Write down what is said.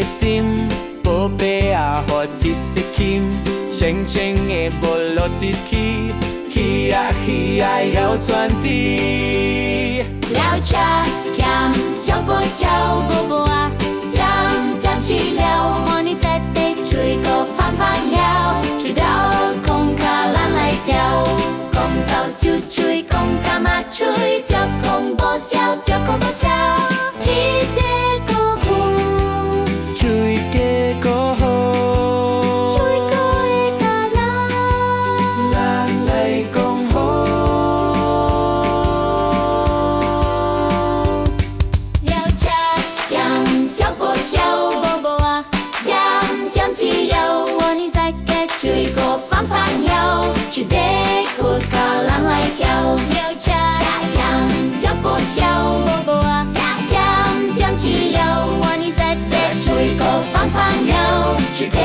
心，宝贝啊，好一丝金，深情的无落一起，起啊起啊要传递。了车兼脚步小步步啊，将治疗，看你在地吹个翻翻摇，吹到空卡咱来跳，空到就吹，空卡嘛吹，脚空不消，脚空不消，一个个苦，吹个个好，吹个会甲人，咱来讲好。了车兼脚步小步步啊，将治疗，我你在个吹个翻翻摇，吹得个卡咱来跳，了车兼脚步小步步啊，将治疗，我你在个吹个翻翻摇，吹得